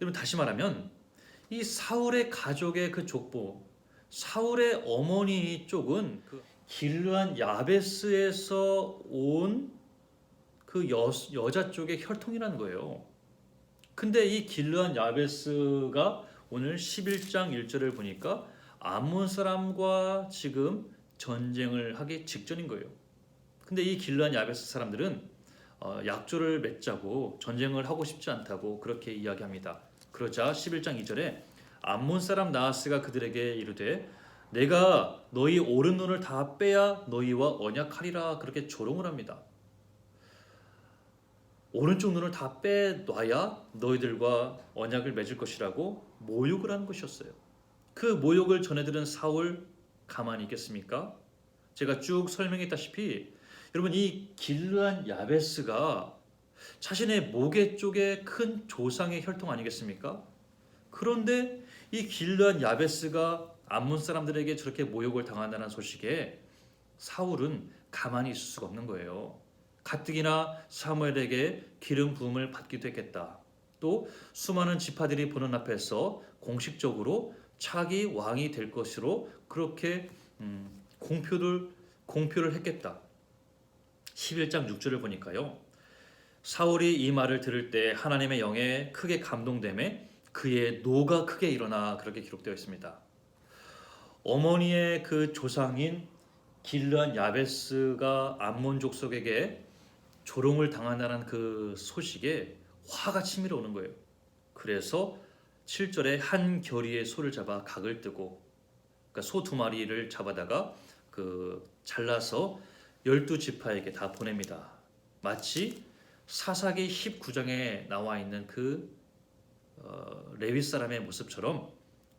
S1: 여러분 다시 말하면 이 사울의 가족의 그 족보, 사울의 어머니 쪽은 그 길르한 야베스에서 온 그 여자 쪽의 혈통이라는 거예요. 근데 이 길르한 야베스가 오늘 11장 1절을 보니까 암몬 사람과 지금 전쟁을 하기 직전인 거예요. 근데 이 길르한 야베스 사람들은 약조를 맺자고 전쟁을 하고 싶지 않다고 그렇게 이야기합니다. 그러자 11장 2절에 암몬 사람 나하스가 그들에게 이르되 내가 너희 오른 눈을 다 빼야 너희와 언약하리라 그렇게 조롱을 합니다. 오른쪽 눈을 다 빼놔야 너희들과 언약을 맺을 것이라고 모욕을 하는 것이었어요. 그 모욕을 전해들은 사울 가만히 있겠습니까? 제가 쭉 설명했다시피 여러분 이 길르한 야베스가 자신의 모계 쪽에 큰 조상의 혈통 아니겠습니까? 그런데 이 길르한 야베스가 암몬 사람들에게 저렇게 모욕을 당한다는 소식에 사울은 가만히 있을 수가 없는 거예요. 가뜩이나 사무엘에게 기름 부음을 받기도 했겠다. 또 수많은 지파들이 보는 앞에서 공식적으로 차기 왕이 될 것으로 그렇게 공표를 했겠다. 11장 6절을 보니까요. 사울이 이 말을 들을 때 하나님의 영에 크게 감동됨에 그의 노가 크게 일어나 그렇게 기록되어 있습니다. 어머니의 그 조상인 길르한 야베스가 암몬 족속에게 조롱을 당한다는 그 소식에 화가 치밀어 오는 거예요. 그래서 7절에 한 결의의 소를 잡아 각을 뜨고 그러니까 소 두 마리를 잡아다가 잘라서 12지파에게 다 보냅니다. 마치 사사기 19장에 나와 있는 레위 사람의 모습처럼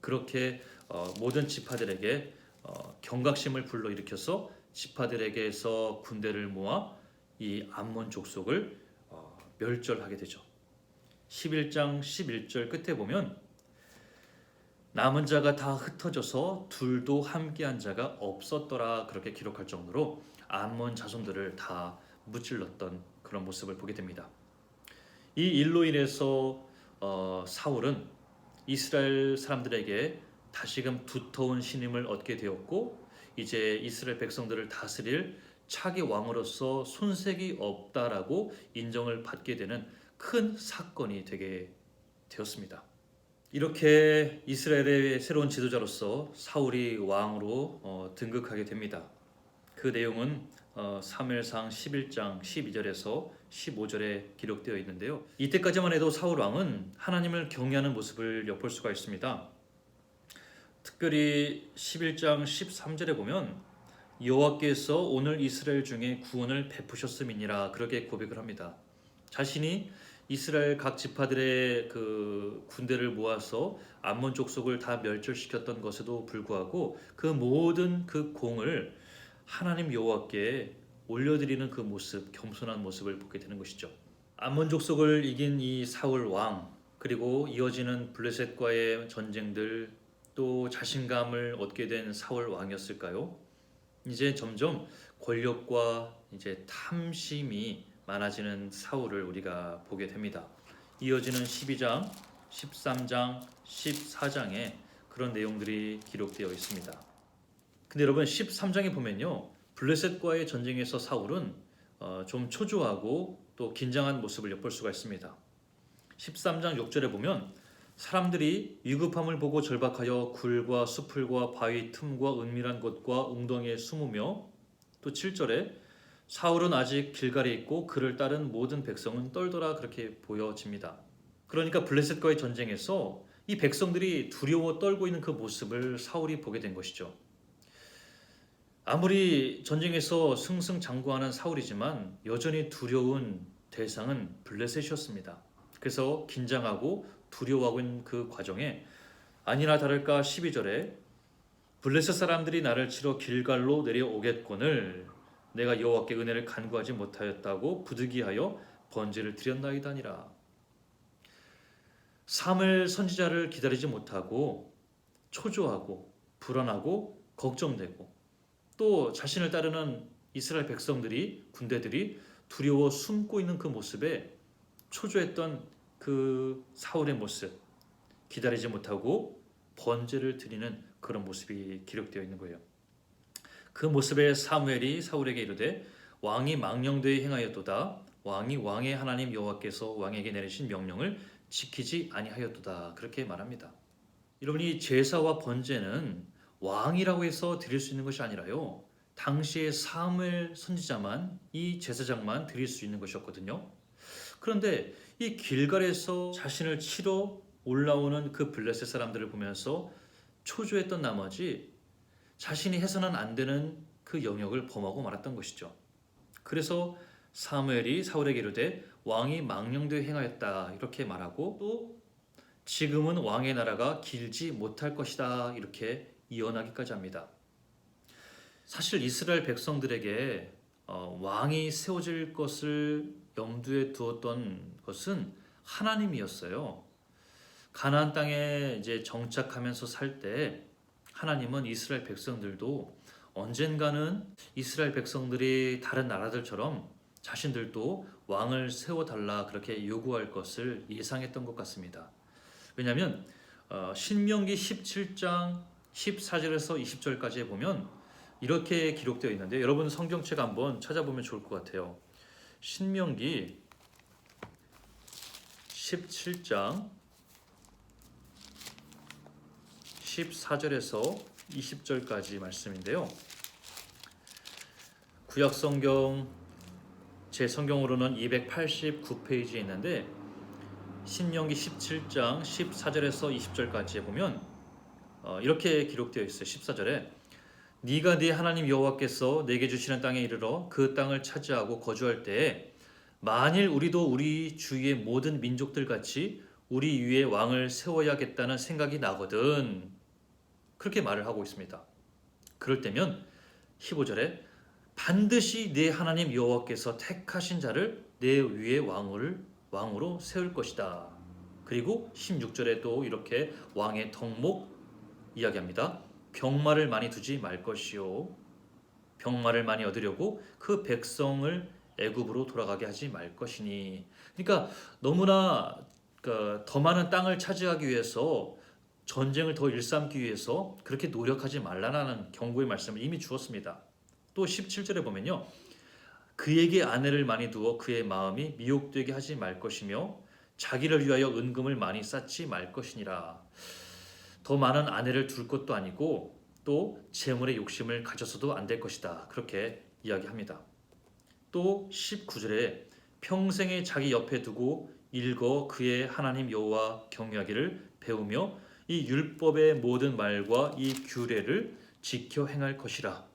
S1: 그렇게 모든 지파들에게 경각심을 불러일으켜서 지파들에게서 군대를 모아 이 암몬 족속을 멸절하게 되죠. 11장 11절 끝에 보면 남은 자가 다 흩어져서 둘도 함께한 자가 없었더라 그렇게 기록할 정도로 암몬 자손들을 다 무찔렀던 그런 모습을 보게 됩니다. 이 일로 인해서 사울은 이스라엘 사람들에게 다시금 두터운 신임을 얻게 되었고 이제 이스라엘 백성들을 다스릴 차기 왕으로서 손색이 없다라고 인정을 받게 되는 큰 사건이 되게 되었습니다. 이렇게 이스라엘의 새로운 지도자로서 사울이 왕으로 등극하게 됩니다. 그 내용은 사무엘상 11장 12절에서 15절에 기록되어 있는데요. 이때까지만 해도 사울 왕은 하나님을 경외하는 모습을 엿볼 수가 있습니다. 특별히 11장 13절에 보면 여호와께서 오늘 이스라엘 중에 구원을 베푸셨음이니라 그렇게 고백을 합니다. 자신이 이스라엘 각 지파들의 그 군대를 모아서 암몬 족속을 다 멸절시켰던 것에도 불구하고 그 모든 그 공을 하나님 여호와께 올려드리는 그 모습, 겸손한 모습을 보게 되는 것이죠. 암몬 족속을 이긴 이 사울 왕 그리고 이어지는 블레셋과의 전쟁들 또 자신감을 얻게 된 사울 왕이었을까요? 이제 점점 권력과 이제 탐심이 많아지는 사울을 우리가 보게 됩니다. 이어지는 12장, 13장, 14장에 그런 내용들이 기록되어 있습니다. 근데 여러분 13장에 보면요. 블레셋과의 전쟁에서 사울은 좀 초조하고 또 긴장한 모습을 엿볼 수가 있습니다. 13장 6절에 보면 사람들이 위급함을 보고 절박하여 굴과 수풀과 바위 틈과 은밀한 곳과 웅덩이에 숨으며 또 7절에 사울은 아직 길갈에 있고 그를 따른 모든 백성은 떨더라 그렇게 보여집니다. 그러니까 블레셋과의 전쟁에서 이 백성들이 두려워 떨고 있는 그 모습을 사울이 보게 된 것이죠. 아무리 전쟁에서 승승장구하는 사울이지만 여전히 두려운 대상은 블레셋이었습니다. 그래서 긴장하고 두려워하고 있는 그 과정에 아니나 다를까 12절에 블레셋 사람들이 나를 치러 길갈로 내려오겠거늘 내가 여호와께 은혜를 간구하지 못하였다고 부득이하여 번제를 드렸나이다니라. 사무엘 선지자를 기다리지 못하고 초조하고 불안하고 걱정되고 또 자신을 따르는 이스라엘 백성들이 군대들이 두려워 숨고 있는 그 모습에 초조했던 그 사울의 모습, 기다리지 못하고 번제를 드리는 그런 모습이 기록되어 있는 거예요. 그 모습에 사무엘이 사울에게 이르되 왕이 망령되이 행하였도다. 왕이 왕의 하나님 여호와께서 왕에게 내리신 명령을 지키지 아니하였도다. 그렇게 말합니다. 여러분이 제사와 번제는 왕이라고 해서 드릴 수 있는 것이 아니라요. 당시의 사무엘 선지자만 이 제사장만 드릴 수 있는 것이었거든요. 그런데 이 길갈에서 자신을 치러 올라오는 그 블레셋 사람들을 보면서 초조했던 나머지 자신이 해서는 안 되는 그 영역을 범하고 말았던 것이죠. 그래서 사무엘이 사울에게 이르되 왕이 망령되이 행하였다 이렇게 말하고 또 지금은 왕의 나라가 길지 못할 것이다 이렇게 예언하기까지 합니다. 사실 이스라엘 백성들에게 왕이 세워질 것을 염두에 두었던 것은 하나님이었어요. 가나안 땅에 이제 정착하면서 살 때 하나님은 이스라엘 백성들도 언젠가는 이스라엘 백성들이 다른 나라들처럼 자신들도 왕을 세워달라 그렇게 요구할 것을 예상했던 것 같습니다. 왜냐하면 신명기 17장 14절에서 20절까지 보면 이렇게 기록되어 있는데 여러분 성경책 한번 찾아보면 좋을 것 같아요. 신명기 17장 14절에서 20절까지 말씀인데요. 구약 성경 제 성경으로는 289페이지에 있는데 신명기 17장 14절에서 20절까지에 보면 이렇게 기록되어 있어요. 14절에 네가 네 하나님 여호와께서 내게 주시는 땅에 이르러 그 땅을 차지하고 거주할 때에 만일 우리도 우리 주위의 모든 민족들 같이 우리 위에 왕을 세워야겠다는 생각이 나거든. 그렇게 말을 하고 있습니다. 그럴 때면 15절에 반드시 네 하나님 여호와께서 택하신 자를 내 위에 왕으로 세울 것이다. 그리고 16절에 또 이렇게 왕의 덕목 이야기합니다. 병마를 많이 두지 말 것이요. 병마를 많이 얻으려고 그 백성을 애굽으로 돌아가게 하지 말 것이니. 그러니까 너무나 더 많은 땅을 차지하기 위해서 전쟁을 더 일삼기 위해서 그렇게 노력하지 말라는 경고의 말씀을 이미 주었습니다. 또 17절에 보면요. 그에게 아내를 많이 두어 그의 마음이 미혹되게 하지 말 것이며 자기를 위하여 은금을 많이 쌓지 말 것이니라. 더 많은 아내를 둘 것도 아니고 또 재물의 욕심을 가져서도 안 될 것이다. 그렇게 이야기합니다. 또 19절에 평생에 자기 옆에 두고 읽어 그의 하나님 여호와 경외하기를 배우며 이 율법의 모든 말과 이 규례를 지켜 행할 것이라.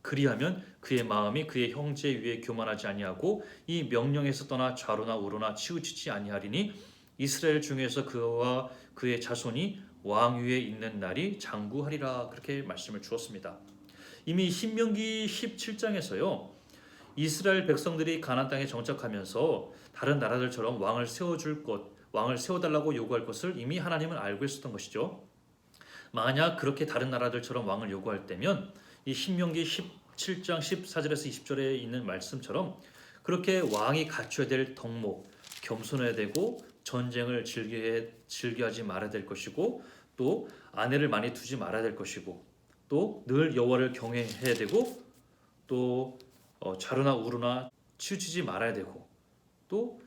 S1: 그리하면 그의 마음이 그의 형제 위에 교만하지 아니하고 이 명령에서 떠나 좌로나 우로나 치우치지 아니하리니 이스라엘 중에서 그와 그의 자손이 왕 위에 있는 날이 장구하리라. 그렇게 말씀을 주었습니다. 이미 신명기 17장에서요. 이스라엘 백성들이 가나안 땅에 정착하면서 다른 나라들처럼 왕을 세워달라고 요구할 것을 이미 하나님은 알고 있었던 것이죠. 만약 그렇게 다른 나라들처럼 왕을 요구할 때면 이 신명기 17장 14절에서 20절에 있는 말씀처럼 그렇게 왕이 갖춰야 될 덕목, 겸손해야 되고 전쟁을 즐겨하지 말아야 될 것이고 또 아내를 많이 두지 말아야 될 것이고 또 늘 여호와를 경외해야 되고 또 좌로나 우로나 치우치지 말아야 되고 또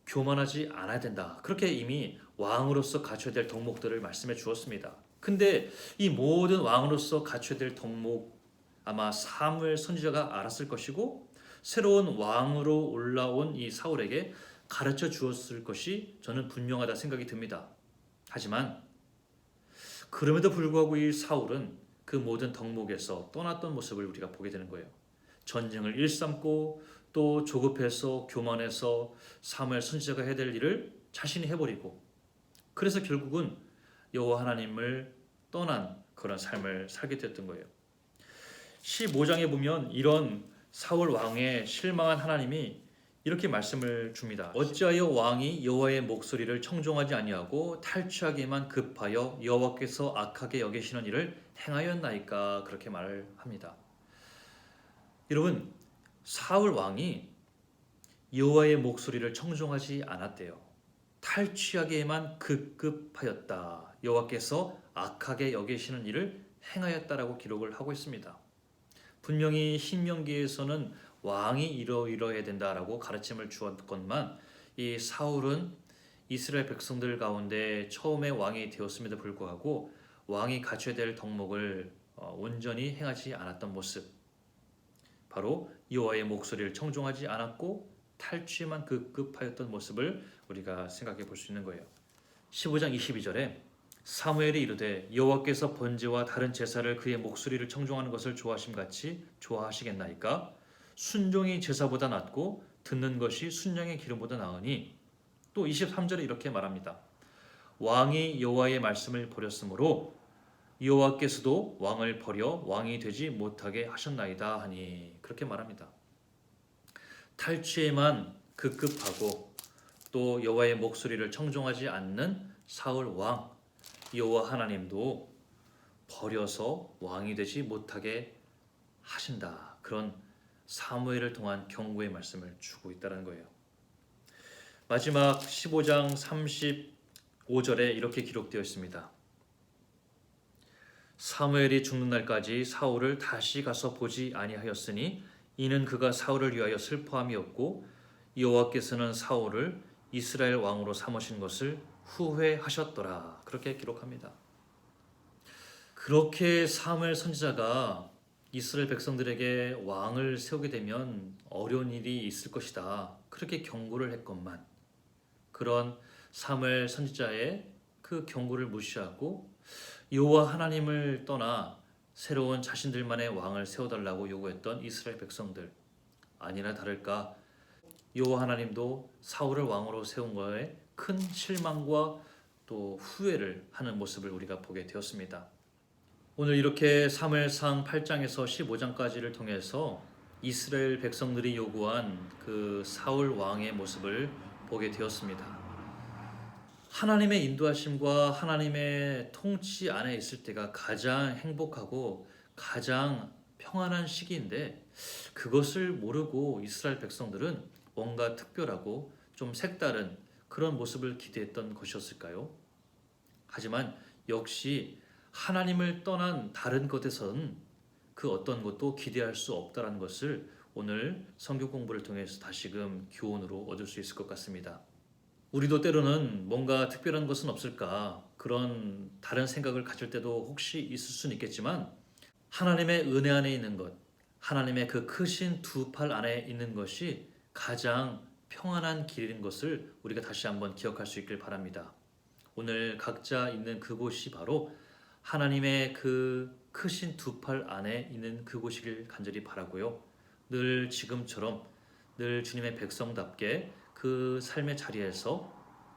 S1: 교만하지 않아야 된다. 그렇게 이미 왕으로서 갖춰야 될 덕목들을 말씀해 주었습니다. 근데 이 모든 왕으로서 갖춰야 될 덕목 아마 사무엘 선지자가 알았을 것이고 새로운 왕으로 올라온 이 사울에게 가르쳐 주었을 것이 저는 분명하다 생각이 듭니다. 하지만 그럼에도 불구하고 이 사울은 그 모든 덕목에서 떠났던 모습을 우리가 보게 되는 거예요. 전쟁을 일삼고 또 조급해서 교만해서 사무엘 선지자가 해야 될 일을 자신이 해버리고 그래서 결국은 여호와 하나님을 떠난 그런 삶을 살게 됐던 거예요. 15장에 보면 이런 사울 왕의 실망한 하나님이 이렇게 말씀을 줍니다. 어찌하여 왕이 여호와의 목소리를 청종하지 아니하고 탈취하기만 급하여 여호와께서 악하게 여기시는 일을 행하였나이까 그렇게 말을 합니다. 여러분, 사울 왕이 여호와의 목소리를 청종하지 않았대요. 탈취하기에만 급급하였다. 여호와께서 악하게 여기시는 일을 행하였다라고 기록을 하고 있습니다. 분명히 신명기에서는 왕이 이러이러해야 된다라고 가르침을 주었건만 이 사울은 이스라엘 백성들 가운데 처음에 왕이 되었음에도 불구하고 왕이 갖춰야 될 덕목을 온전히 행하지 않았던 모습, 바로 여호와의 목소리를 청종하지 않았고 탈취에만 급급하였던 모습을 우리가 생각해 볼 수 있는 거예요. 15장 22절에 사무엘이 이르되 여호와께서 번제와 다른 제사를 그의 목소리를 청종하는 것을 좋아하심 같이 좋아하시겠나이까? 순종이 제사보다 낫고 듣는 것이 순양의 기름보다 나으니. 또 23절에 이렇게 말합니다. 왕이 여호와의 말씀을 버렸으므로 여호와께서도 왕을 버려 왕이 되지 못하게 하셨나이다 하니. 그렇게 말합니다. 탈취에만 급급하고 또 여호와의 목소리를 청종하지 않는 사울 왕, 여호와 하나님도 버려서 왕이 되지 못하게 하신다. 그런 사무엘을 통한 경고의 말씀을 주고 있다는 거예요. 마지막 15장 35절에 이렇게 기록되어 있습니다. 사무엘이 죽는 날까지 사울을 다시 가서 보지 아니하였으니 이는 그가 사울을 위하여 슬퍼함이었고 여호와께서는 사울을 이스라엘 왕으로 삼으신 것을 후회하셨더라. 그렇게 기록합니다. 그렇게 사무엘 선지자가 이스라엘 백성들에게 왕을 세우게 되면 어려운 일이 있을 것이다. 그렇게 경고를 했건만 그런 사무엘 선지자의 그 경고를 무시하고 여호와 하나님을 떠나 새로운 자신들만의 왕을 세워달라고 요구했던 이스라엘 백성들, 아니나 다를까 여호와 하나님도 사울을 왕으로 세운 거에 큰 실망과 또 후회를 하는 모습을 우리가 보게 되었습니다. 오늘 이렇게 사무엘상 8장에서 15장까지를 통해서 이스라엘 백성들이 요구한 그 사울 왕의 모습을 보게 되었습니다. 하나님의 인도하심과 하나님의 통치 안에 있을 때가 가장 행복하고 가장 평안한 시기인데 그것을 모르고 이스라엘 백성들은 뭔가 특별하고 좀 색다른 그런 모습을 기대했던 것이었을까요? 하지만 역시 하나님을 떠난 다른 것에선 그 어떤 것도 기대할 수 없다는 것을 오늘 성경 공부를 통해서 다시금 교훈으로 얻을 수 있을 것 같습니다. 우리도 때로는 뭔가 특별한 것은 없을까 그런 다른 생각을 가질 때도 혹시 있을 수는 있겠지만 하나님의 은혜 안에 있는 것, 하나님의 그 크신 두 팔 안에 있는 것이 가장 평안한 길인 것을 우리가 다시 한번 기억할 수 있길 바랍니다. 오늘 각자 있는 그곳이 바로 하나님의 그 크신 두 팔 안에 있는 그곳이길 간절히 바라고요. 늘 지금처럼 늘 주님의 백성답게 그 삶의 자리에서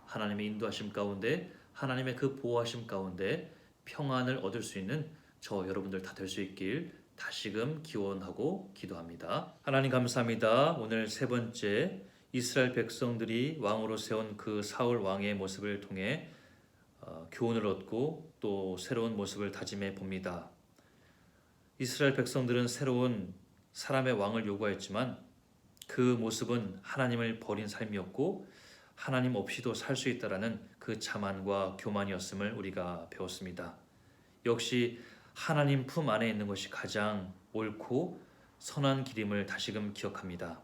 S1: 하나님의 인도하심 가운데 하나님의 그 보호하심 가운데 평안을 얻을 수 있는 저 여러분들 다 될 수 있길 다시금 기원하고 기도합니다. 하나님 감사합니다. 오늘 세 번째 이스라엘 백성들이 왕으로 세운 그 사울 왕의 모습을 통해 교훈을 얻고 또 새로운 모습을 다짐해 봅니다. 이스라엘 백성들은 새로운 사람의 왕을 요구했지만 그 모습은 하나님을 버린 삶이었고 하나님 없이도 살 수 있다라는 그 자만과 교만이었음을 우리가 배웠습니다. 역시 하나님 품 안에 있는 것이 가장 옳고 선한 길임을 다시금 기억합니다.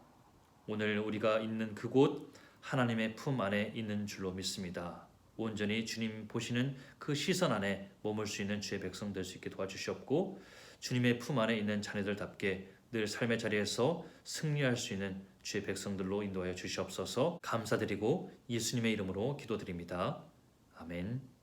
S1: 오늘 우리가 있는 그곳 하나님의 품 안에 있는 줄로 믿습니다. 온전히 주님 보시는 그 시선 안에 머물 수 있는 주의 백성 될 수 있게 도와주시옵고 주님의 품 안에 있는 자녀들답게 늘 삶의 자리에서 승리할 수 있는 주의 백성들로 인도하여 주시옵소서. 감사드리고 예수님의 이름으로 기도드립니다. 아멘.